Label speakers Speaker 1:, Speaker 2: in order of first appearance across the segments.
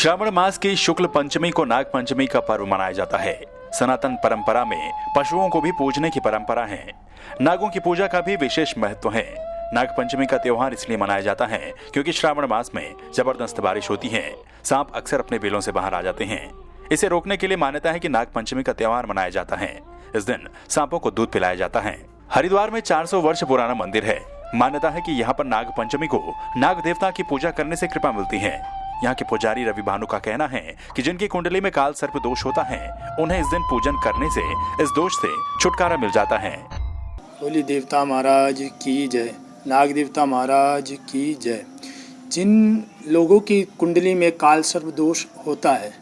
Speaker 1: श्रावण मास की शुक्ल पंचमी को नाग पंचमी का पर्व मनाया जाता है। सनातन परंपरा में पशुओं को भी पूजने की परंपरा है। नागों की पूजा का भी विशेष महत्व है। नाग पंचमी का त्योहार इसलिए मनाया जाता है क्योंकि श्रावण मास में जबरदस्त बारिश होती है। सांप अक्सर अपने बिलों से बाहर आ जाते हैं। इसे रोकने के लिए मान्यता है कि नाग पंचमी का त्योहार मनाया जाता है। इस दिन सांपों को दूध पिलाया जाता है। हरिद्वार में 400 वर्ष पुराना मंदिर है। मान्यता है कि यहाँ पर नाग पंचमी को नाग देवता की पूजा करने से कृपा मिलती है। यहाँ के पुजारी रवि भानु का कहना है कि जिनकी कुंडली में काल सर्प दोष होता है, उन्हें इस दिन पूजन करने से इस दोष से छुटकारा मिल जाता है।
Speaker 2: होली देवता महाराज की जय, नाग देवता महाराज की जय। जिन लोगों की कुंडली में काल सर्प दोष होता है,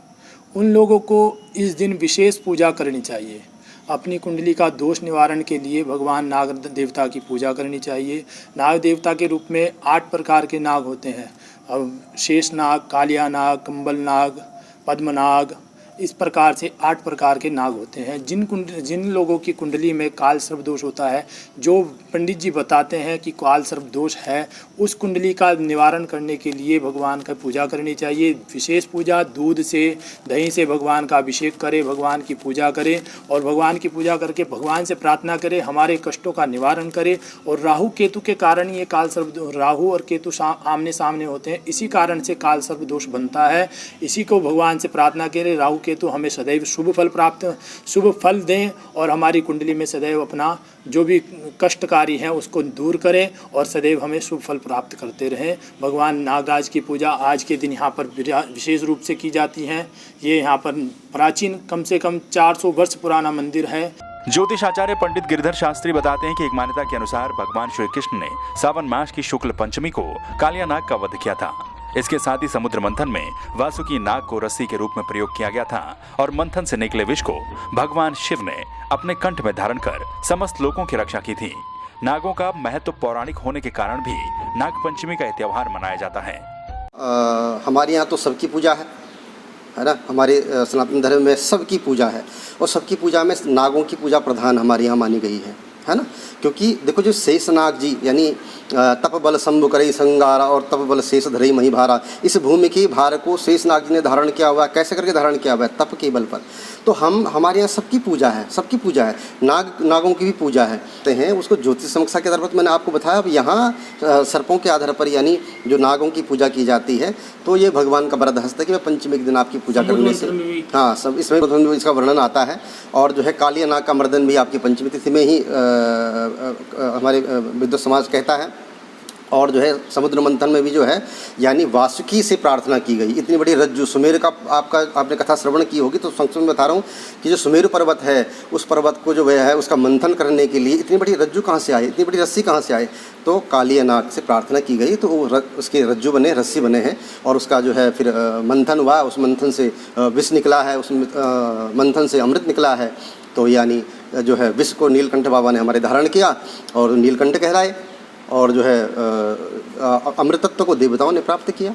Speaker 2: उन लोगों को इस दिन विशेष पूजा करनी चाहिए। अपनी कुंडली का दोष निवारण के लिए भगवान नाग देवता की पूजा करनी चाहिए। नाग देवता के रूप में 8 प्रकार के नाग होते हैं। अब शेष नाग, कालिया नाग, कंबल नाग, पद्मनाग, इस प्रकार से 8 प्रकार के नाग होते हैं। जिन लोगों की कुंडली में काल सर्प दोष होता है, जो पंडित जी बताते हैं कि काल सर्प दोष है, उस कुंडली का निवारण करने के लिए भगवान का पूजा करनी चाहिए। विशेष पूजा दूध से, दही से भगवान का अभिषेक करें, भगवान की पूजा करें और भगवान की पूजा करके भगवान से प्रार्थना करें, हमारे कष्टों का निवारण करें। और राहु केतु के कारण ये काल सर्प, राहु और केतु आमने सामने होते हैं, इसी कारण से काल सर्प दोष बनता है। इसी को भगवान से प्रार्थना करें, राहु केतु हमें सदैव शुभ फल दें और हमारी कुंडली में सदैव अपना जो भी कष्टकारी है उसको दूर करें और सदैव हमें शुभ फल प्राप्त करते रहें। भगवान नागराज की पूजा आज के दिन यहाँ पर विशेष रूप से की जाती है। ये यहाँ पर प्राचीन कम से कम 400 वर्ष पुराना मंदिर है।
Speaker 1: ज्योतिष आचार्य पंडित गिरधर शास्त्री बताते हैं कि एक मान्यता के अनुसार भगवान श्री कृष्ण ने सावन मास की शुक्ल पंचमी को कालिया नाग का वध किया था। इसके साथ ही समुद्र मंथन में वासुकी नाग को रस्सी के रूप में प्रयोग किया गया था और मंथन से निकले विष को भगवान शिव ने अपने कंठ में धारण कर समस्त लोगों की रक्षा की थी। नागों का महत्व पौराणिक होने के कारण भी नाग पंचमी का त्योहार मनाया जाता है।
Speaker 3: हमारे यहाँ तो सबकी पूजा है ना। हमारे सनातन धर्म में सबकी पूजा है और सबकी पूजा में नागों की पूजा प्रधान हमारे यहाँ मानी गई है ना। क्योंकि देखो, जो शेष नाग जी यानी तप बल शंभु करई संगारा और तप बल शेष धरई मही भारा, इस भूमि के भार को शेष नाग जी ने धारण किया हुआ है। कैसे करके धारण किया हुआ है? तप के बल पर। तो हमारे यहाँ सबकी पूजा है, सबकी पूजा है। नागों की भी पूजा है। उसको ज्योतिष समीक्षा के आधार पर मैंने आपको बताया। अब यहाँ सर्पों के आधार पर यानी जो नागों की पूजा की जाती है, तो ये भगवान का वरद हस्त है कि मैं पंचमी के दिन आपकी पूजा करने से, हाँ, सब इसमें इसका वर्णन आता है। और जो है कालिया नाग का मर्दन भी आपकी पंचमी तिथि में ही हमारे विद्वत समाज कहता है। और जो है समुद्र मंथन में भी जो है यानी वासुकी से प्रार्थना की गई। इतनी बड़ी रज्जु सुमेरु का आपने कथा श्रवण की होगी, तो संक्षेप में बता रहा हूँ कि जो सुमेरु पर्वत है, उस पर्वत को जो है उसका मंथन करने के लिए इतनी बड़ी रज्जु कहाँ से आई, इतनी बड़ी रस्सी कहाँ से आए? तो कालिया नाग से प्रार्थना की गई, तो वो उसके रज्जु बने, रस्सी बने हैं। और उसका जो है फिर मंथन हुआ, उस मंथन से विष निकला है, उस मंथन से अमृत निकला है। तो यानी जो है विष को नीलकंठ बाबा ने हमारे धारण किया और नीलकंठ कहलाए, और जो है अमृतत्व को देवताओं ने प्राप्त किया।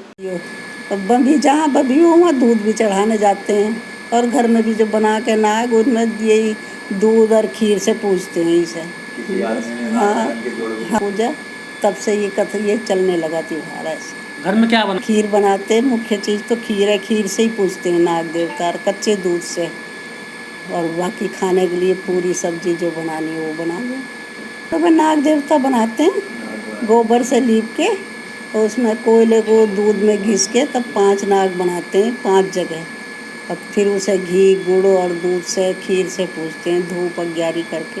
Speaker 4: बभी जहाँ बभी हो वहाँ दूध भी चढ़ाने जाते हैं और घर में भी जो बना के नाग, उसमें यही दूध और खीर से पूजते हैं इसे। हाँ, पूजा तब से ये चलने लगा त्योहार। ऐसे
Speaker 5: घर में क्या बना?
Speaker 4: खीर बनाते हैं। मुख्य चीज़ तो खीर है। खीर से ही पूजते हैं नाग देवता, और कच्चे दूध से। और बाकी खाने के लिए पूरी सब्जी जो बनानी है वो बना लो। तो वह नाग देवता बनाते हैं गोबर से लीप के, और उसमें कोयले को दूध में घिस के तब 5 नाग बनाते हैं 5 जगह। अब फिर उसे घी, गुड़ और दूध से, खीर से पूजते हैं, धूप अग्यारी करके।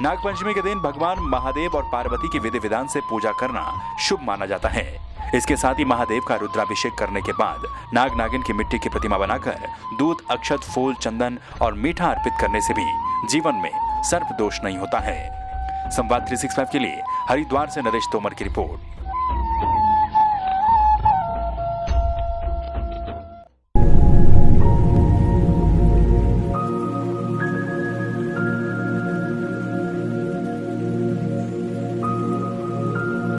Speaker 1: नाग पंचमी के दिन भगवान महादेव और पार्वती की विधि विधान से पूजा करना शुभ माना जाता है। इसके साथ ही महादेव का रुद्राभिषेक करने के बाद नाग नागिन की मिट्टी की प्रतिमा बनाकर दूध, अक्षत, फूल, चंदन और मीठा अर्पित करने से भी जीवन में सर्प दोष नहीं होता है। संवाद 365 के लिए हरिद्वार से नरेश तोमर की रिपोर्ट।